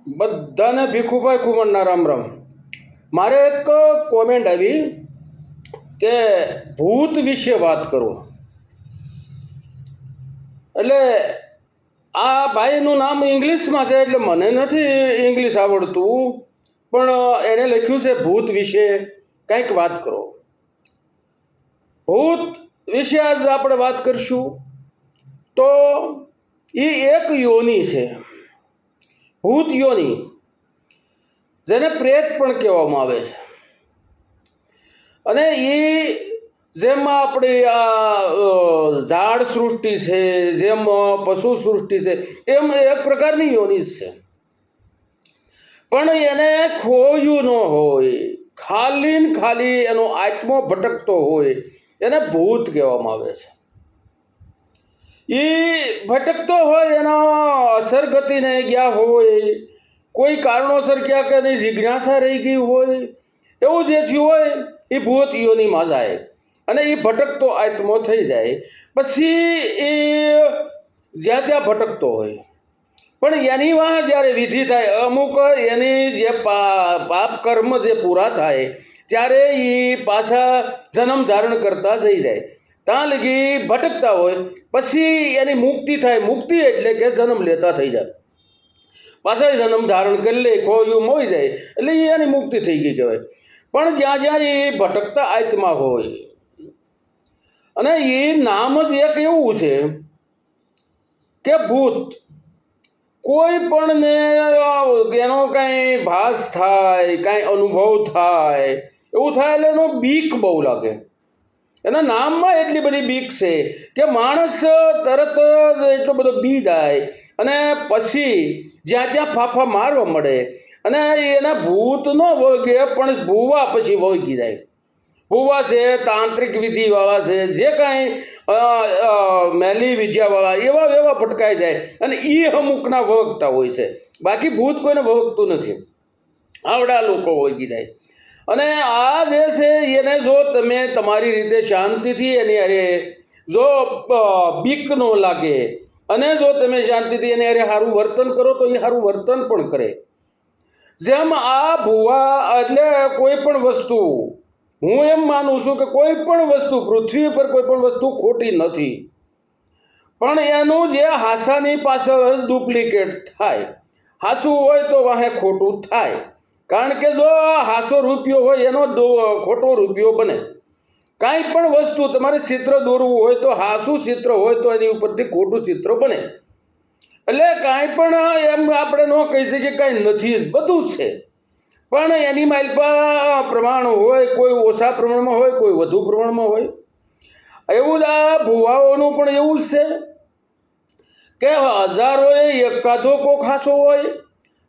બધાને ભીખુભાઈ ખુમણના રામ રામ. મારે એક કોમેન્ટ આવી કે ભૂત વિશે વાત કરો. એટલે આ ભાઈનું નામ ઇંગ્લિશમાં છે, એટલે મને નથી ઇંગ્લિશ આવડતું, પણ એણે લખ્યું છે ભૂત વિશે કંઈક વાત કરો. ભૂત વિશે આજ આપણે વાત કરીશું. તો એ એક યોનિ છે, ભૂત યોનિ, જેને પ્રેત પણ કહેવામાં આવે છે. અને એ જેમ આપણી આ ઝાડ સૃષ્ટિ છે, જેમ પશુ સૃષ્ટિ છે, એમ એક પ્રકારની યોનિ છે. પણ એને ખોયું ન હોય, ખાલી ને ખાલી એનો આત્મો ભટકતો હોય, એને ભૂત કહેવામાં આવે છે. એ ભટકતો હોય, એના અસરગતિને ગયા હોય, કોઈ કારણોસર ક્યાંક એની જિજ્ઞાસા રહી ગઈ હોય, એવું જે થયું હોય એ ભૂત યોનિમાં જાય અને એ ભટકતો આત્મો થઈ જાય. પછી એ જ્યાં ત્યાં ભટકતો હોય, પણ એની વાહ જ્યારે વિધિ થાય, અમુક એની જે પાપ કર્મ જે પૂરા થાય ત્યારે એ પાછા જન્મ ધારણ કરતા થઈ જાય. ત્યાં લગી ભટકતા હોય, પછી એની મુક્તિ થાય. મુક્તિ એટલે કે જન્મ લેતા થઈ જાય, પાછા જન્મ ધારણ કરી લે, ખોયું મોઈ જાય, એટલે એની મુક્તિ થઈ ગઈ કહેવાય. પણ જ્યાં જ્યાં એ ભટકતા આત્મા હોય, અને એ નામ જ એક એવું છે કે ભૂત. કોઈ પણ ને એનો કાંઈ ભાસ થાય, કાંઈ અનુભવ થાય, એવું થાય એટલે એનો બીક બહુ લાગે. એના નામમાં એટલી બધી બીક છે કે માણસ તરત જ એટલો બધો બી જાય અને પછી જ્યાં ત્યાં ફાફા મારવા મળે. અને એના ભૂત ન વળગે, પણ ભૂવા પછી વળગી જાય. ભૂવા છે, તાંત્રિક વિધિવાળા છે, જે કાંઈ મેલી વિદ્યાવાળા, એવા એવા ભટકાઈ જાય અને એ અમુકના વળગતા હોય છે. બાકી ભૂત કોઈને વળગતું નથી, આવડા લોકો વળગી જાય. અને આ જે છે એને જો તમે તમારી રીતે શાંતિથી એની અરે જો બીક ન લાગે, અને જો તમે શાંતિથી એને અરે સારું વર્તન કરો તો એ સારું વર્તન પણ કરે. જેમ આ ભૂવા એટલે કોઈ પણ વસ્તુ, હું એમ માનું છું કે કોઈ પણ વસ્તુ પૃથ્વી પર કોઈ પણ વસ્તુ ખોટી નથી, પણ એનું જે હાસાની પાછળ ડુપ્લિકેટ થાય. હાસું હોય તો વાહે ખોટું થાય, કારણ કે જો હાસો રૂપિયો હોય એનો ખોટો રૂપિયો બને. કાંઈ પણ વસ્તુ તમારે ચિત્ર દોરવું હોય તો હાસું ચિત્ર હોય તો એની ઉપરથી ખોટું ચિત્ર બને. એટલે કાંઈ પણ એમ આપણે ન કહી શકીએ કાંઈ નથી, જ બધું જ છે. પણ એની માલપા પ્રમાણ હોય, કોઈ ઓછા પ્રમાણમાં હોય, કોઈ વધુ પ્રમાણમાં હોય. એવું જ આ ભુવાઓનું પણ એવું જ છે કે હજારોએ એકાદો કોક હાસો હોય,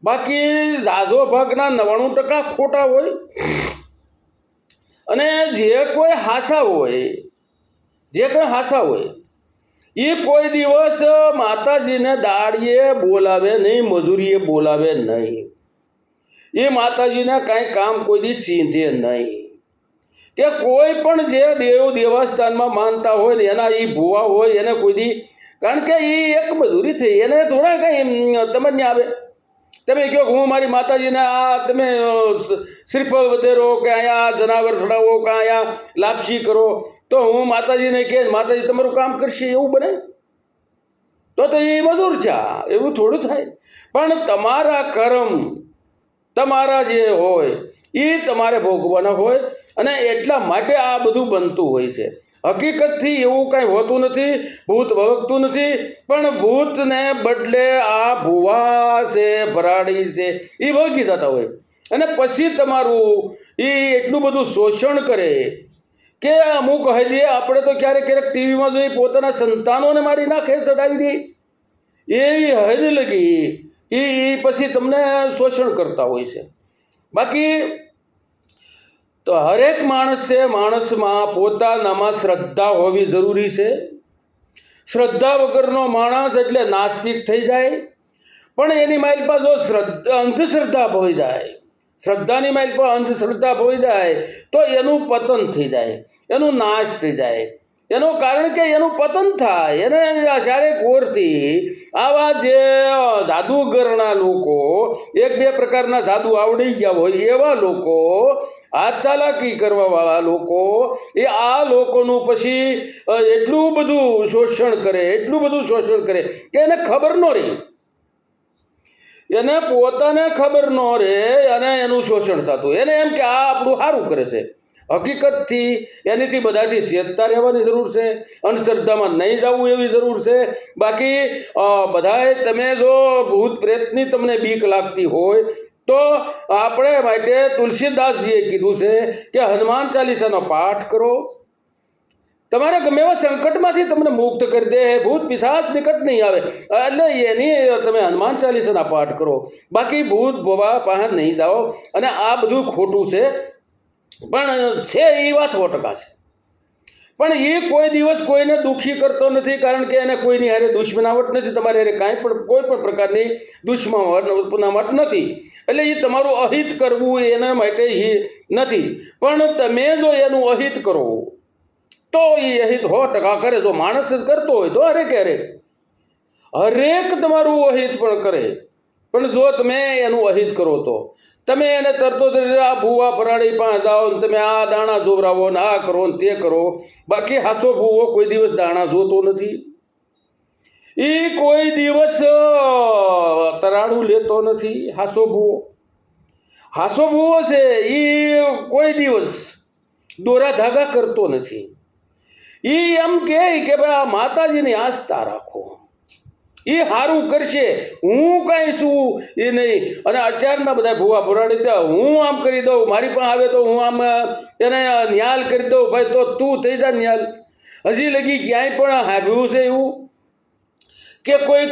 બાકી ઝાઝો ભાગના 99% ખોટા હોય. અને જે કોઈ હાસા હોય એ કોઈ દિવસ માતાજીને દાડીએ બોલાવે નહીં, મજૂરીએ બોલાવે નહીં, એ માતાજીને કાંઈ કામ કોઈ દી સીધે નહીં. કે કોઈ પણ જે દેવ દેવસ્થાનમાં માનતા હોય ને એના એ ભૂવા હોય એને કોઈ દી, કારણ કે એ એક મજૂરી થઈ, એને થોડા કાંઈ તમને નહીં આવે. તમે કહો હું મારી માતાજીને આ તમે શ્રીફળ વધેરો, કે અહીંયા જનાવર ચડાવો, કે અહીંયા લાપસી કરો, તો હું માતાજીને કહે માતાજી તમારું કામ કરશે, એવું બને? તો એ મજૂર છે. એવું થોડું થાય. પણ તમારા કર્મ તમારા જે હોય એ તમારે ભોગવાના હોય, અને એટલા માટે આ બધું બનતું હોય છે. હકીકતથી એવું કાંઈ હોતું નથી, ભૂત વળગતું નથી, પણ ભૂતને બદલે આ ભૂવા છે, ભરાડી છે, એ વળગી જતા હોય. અને પછી તમારું એ એટલું બધું શોષણ કરે કે અમુક હદે આપણે તો ક્યારેક ક્યારેક ટીવીમાં જોઈ પોતાના સંતાનોને મારી નાખે, ચડાવી દે, એ હદ લગી એ પછી તમને શોષણ કરતા હોય છે. બાકી તો હરેક માણસમાં પોતાનામાં શ્રદ્ધા હોવી જરૂરી છે. શ્રદ્ધા વગરનો માણસ એટલે નાસ્તિક થઈ જાય. પણ એની માઇલપા જો અંધશ્રદ્ધા ભોઈ જાય, શ્રદ્ધાની માઇલપા અંધશ્રદ્ધા ભોઈ જાય તો એનું પતન થઈ જાય, એનું નાશ થઈ જાય. એનું કારણ કે એનું પતન થાય. એને ચારેક ઓરથી આવા જે જાદુગરના લોકો, એક બે પ્રકારના જાદુ આવડી ગયા હોય એવા લોકો, હાથ ચાલાકી કરવાવાળા લોકો, એ આ લોકોનું પછી એટલું બધું શોષણ કરે કે એને ખબર ન રહે, એને પોતાને ખબર ન રહે અને એનું શોષણ થતું. એને એમ કે આ આપણું સારું કરે છે. હકીકતથી એનીથી બધાથી ચેતતા રહેવાની જરૂર છે, અંધશ્રદ્ધામાં નહીં જવું એવી જરૂર છે. બાકી બધાએ તમે જો ભૂત પ્રેતની તમને બીક લાગતી હોય તો આપણે માટે તુલસીદાસજીએ કીધું છે કે હનુમાન ચાલીસાનો પાઠ કરો. તમારે ગમે એવા સંકટમાંથી તમને મુક્ત કરી દે, ભૂત પિશાચ નિકટ નહીં આવે. એટલે એની તમે હનુમાન ચાલીસાના પાઠ કરો. બાકી ભૂત ભોવા પાસે નહીં જાઓ. અને આ બધું ખોટું છે, પણ છે એ વાત 100% છે. પણ એ કોઈ દિવસ કોઈને દુઃખી કરતો નથી, કારણ કે એને કોઈની હારે દુશ્મનાવટ નથી, તમારે હારે કાંઈ પણ કોઈ પણ પ્રકારની દુશ્મનાવટ નથી. એટલે એ તમારું અહિત કરવું એના માટે એ નથી. પણ તમે જો એનું અહિત કરો તો એ અહિત 100% કરે. જો માણસ જ કરતો હોય તો હરેક તમારું અહિત પણ કરે. પણ જો તમે એનું અહિત કરો તો તમે એને તરતો આ ભૂવા ફરાડી પાસે જાઓ, તમે આ દાણા જોવરાવો ને આ કરો ને તે કરો. બાકી હાચો ભૂવો કોઈ દિવસ દાણા જોતો નથી. એ કોઈ દિવસ તરાડું લેતો નથી. હાસો ભૂવો છે એ કોઈ દિવસ દોરા ધાગા કરતો નથી. એ એમ કે ભાઈ આ માતાજીની આસ્થા રાખો, એ સારું કરશે, હું કાંઈ છું એ નહીં. અને અત્યારના બધા ભૂવા ભરાડી દે, હું આમ કરી દઉં, મારી પાસે આવે તો હું આમ એને ન્યાલ કરી દઉં. ભાઈ તો તું થઈ જા ન્યાલ. હજી લગી ક્યાંય પણ સાંભળ્યું છે એવું કે કોઈ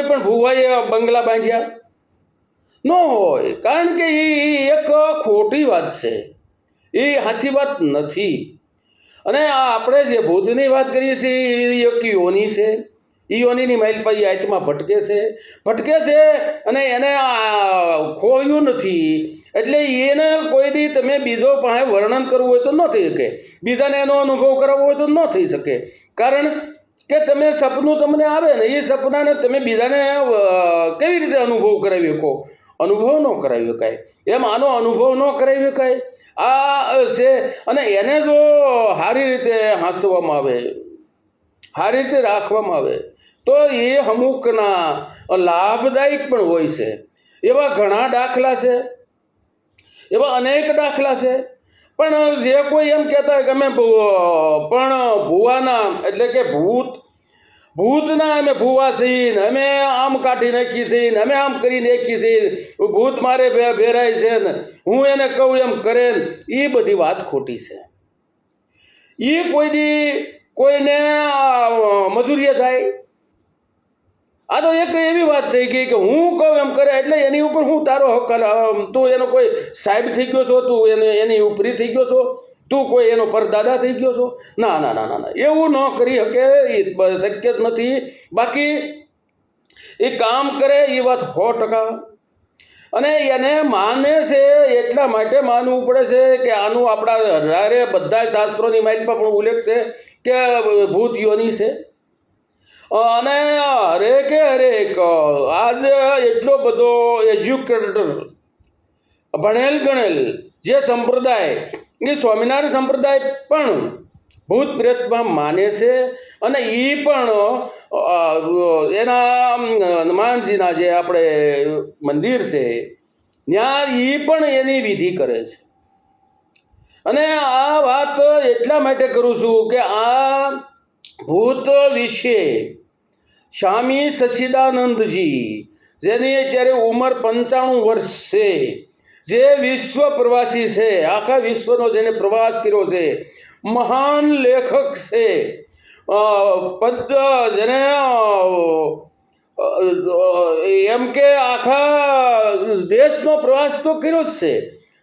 પણ ભૂવાએ બંગલા બાંધ્યા ન હોય? કારણ કે એ એક ખોટી વાત છે, એ હાચી વાત નથી. અને આપણે જે ભૂતની વાત કરીએ છીએ એ એક યોની છે. એ યોનીની માઇલપાઈ આત્મા ભટકે છે અને એને ખોયું નથી. એટલે એને કોઈ દી તમે બીજો પાસે વર્ણન કરવું હોય તો ન થઈ શકે, બીજાને એનો અનુભવ કરાવવો હોય તો ન થઈ શકે. કારણ કે તમે સપનું તમને આવે ને, એ સપનાને તમે બીજાને કેવી રીતે અનુભવ કરાવી શકો? અનુભવ ન કરાવી શકાય. એમ આનો અનુભવ ન કરાવી શકાય. આ છે. અને એને જો સારી રીતે હાંસવામાં આવે, સારી રીતે રાખવામાં આવે તો એ અમુકના લાભદાયક પણ હોય છે. એવા ઘણા દાખલા છે, એવા અનેક દાખલા છે. પણ જે કોઈ એમ કહેતા હોય કે અમે પણ ભૂવાના એટલે કે ભૂતના અમે ભૂવા છીએ ને, અમે આમ કાઢી નાખી છીએ ને, અમે આમ કરી નાખી છીએ, ભૂત મારે ભેરાય છે ને, હું એને કહું એમ કરે ને, એ બધી વાત ખોટી છે. એ કોઈ દી કોઈને મજૂરીએ થાય? આ તો એક એવી વાત થઈ ગઈ કે હું કહું એમ કરે એટલે એની ઉપર હું તારો હક, તું એનો કોઈ સાહેબ થઈ ગયો છો, તું એની ઉપરી થઈ ગયો છો, તું કોઈ એનો પરદાદા થઈ ગયો છો? ના ના ના ના, એવું ન કરી શકે, એ શક્ય જ નથી. બાકી એ કામ કરે એ વાત 100%. અને એને માને છે એટલા માટે માનવું પડે છે કે આનું આપણા બધા શાસ્ત્રોની માઇલમાં પણ ઉલ્લેખ છે કે ભૂત યોની છે. અને હરેક આજ એટલો બધો એજ્યુકેટેડ ભણેલ ગણેલ જે સંપ્રદાય, એ સ્વામિનારાયણ સંપ્રદાય પણ ભૂત પ્રેતમાં માને છે. અને એ પણ એના હનુમાનજીના જે આપણે મંદિર છે ત્યાં એ પણ એની વિધિ કરે છે. અને આ વાત એટલા માટે કરું છું કે આ ભૂત વિશે સ્વામી સચ્ચિદાનંદજી, જેની અત્યારે ઉંમર 95 વર્ષ છે, જે વિશ્વ પ્રવાસી છે, આખા વિશ્વનો જેને પ્રવાસ કર્યો છે, મહાન લેખક છે, જેને એમ કે આખા દેશનો પ્રવાસ તો કર્યો જ છે,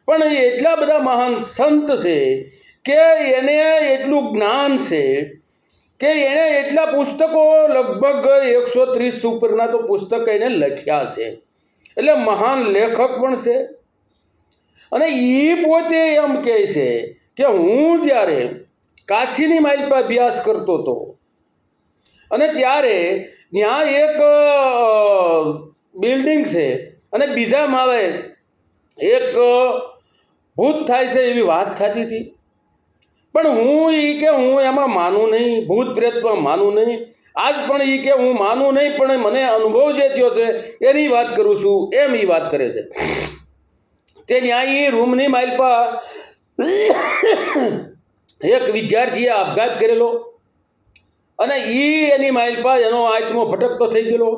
પણ એટલા બધા મહાન સંત છે કે એને એટલું જ્ઞાન છે કે એણે એટલા પુસ્તકો લગભગ 130 ઉપરના તો પુસ્તક એને લખ્યા છે. એટલે મહાન લેખક પણ છે. અને એ પોતે એમ કહે છે કે હું જ્યારે કાશીની માઇલ પર અભ્યાસ કરતો હતો અને ત્યારે ત્યાં એક બિલ્ડિંગ છે અને બીજા માળે એક ભૂત થાય છે એવી વાત થતી હતી. પણ હું કે હું એમાં માનું નહીં, ભૂત પ્રેતમાં માનું નહીં. આજ પણ કે હું માનું નહીં, પણ મને અનુભવ જે થયો છે એની વાત કરું છું એમ એ વાત કરે છે. તે ત્યાં રૂમની માઇલ પર એક વિદ્યાર્થીએ આપઘાત કરેલો અને એની માઇલ પર એનો આત્મો ભટકતો થઈ ગયેલો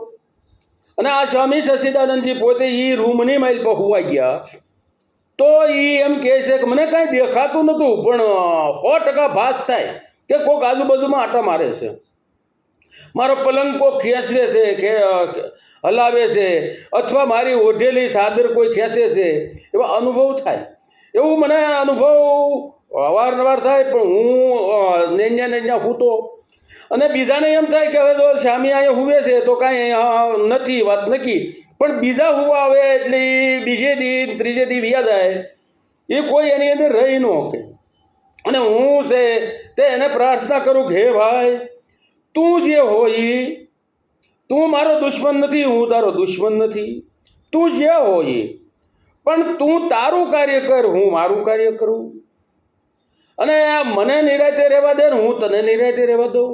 અને આ સ્વામી સચ્ચિદાનંદજી પોતે રૂમની માઇલ પર હોવા ગયા. તો એમ કહે છે કે મને કાંઈ દેખાતું નહોતું, પણ 100% ભાસ થાય કે કોઈક આજુબાજુમાં આટા મારે છે, મારો પલંગ કોઈ ખેંચવે છે, કે હલાવે છે, અથવા મારી ઓઢેલી ચાદર કોઈ ખેંચે છે, એવા અનુભવ થાય. એવું મને અનુભવ અવારનવાર થાય. પણ હું નેન્યા હૂતો અને બીજાને એમ થાય કે હવે તો સ્વામી અહીંયા હુવે છે તો કાંઈ નથી, વાત નક્કી. પણ બીજા હુવા આવે એટલે બીજે દી ત્રીજે દી વ્યા જાય, એ કોઈ એની અંદર રહી ન શકે. અને હું છે તે એને પ્રાર્થના કરું કે હે ભાઈ, તું જે હોય, તું મારો દુશ્મન નથી, હું તારો દુશ્મન નથી, તું જે હોય, પણ તું તારું કાર્ય કર, હું મારું કાર્ય કરું. અને મને નિરાતે રહેવા દે ને હું તને નિરાતે રહેવા દઉં.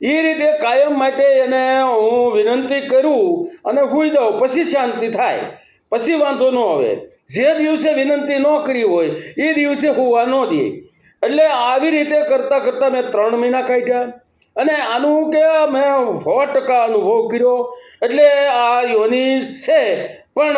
એ રીતે કાયમ માટે એને હું વિનંતી કરું અને સૂઈ જાઉં. પછી શાંતિ થાય, પછી વાંધો ન આવે. જે દિવસે વિનંતી ન કરી હોય એ દિવસે સૂવા ન દે. એટલે આવી રીતે કરતાં કરતાં મેં 3 મહિના કાઢ્યા અને આનું કે મેં 100% અનુભવ કર્યો. એટલે આ યોની છે, પણ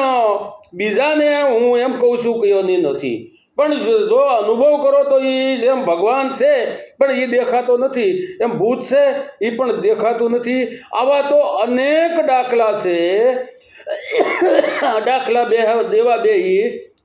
બીજાને હું એમ કહું છું કે યોની નથી. પણ જો અનુભવ કરો તો એ જેમ ભગવાન છે પણ એ દેખાતો નથી, એમ ભૂત છે એ પણ દેખાતું નથી. આવા તો અનેક દાખલા છે. દાખલા દેવા બે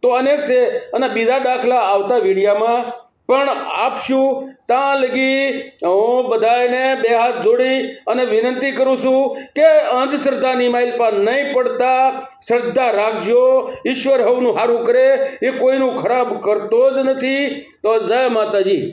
તો અનેક છે અને બીજા દાખલા આવતા વિડીયામાં પણ આપશું. ત્યાં લગી હું બધાને 2 હાથ જોડી અને વિનંતી કરું છું કે અંધશ્રદ્ધાની માઇલ પર નહીં પડતા શ્રદ્ધા રાખજો. ઈશ્વર હવનું સારું કરે, એ કોઈનું ખરાબ કરતો જ નથી. તો જય માતાજી.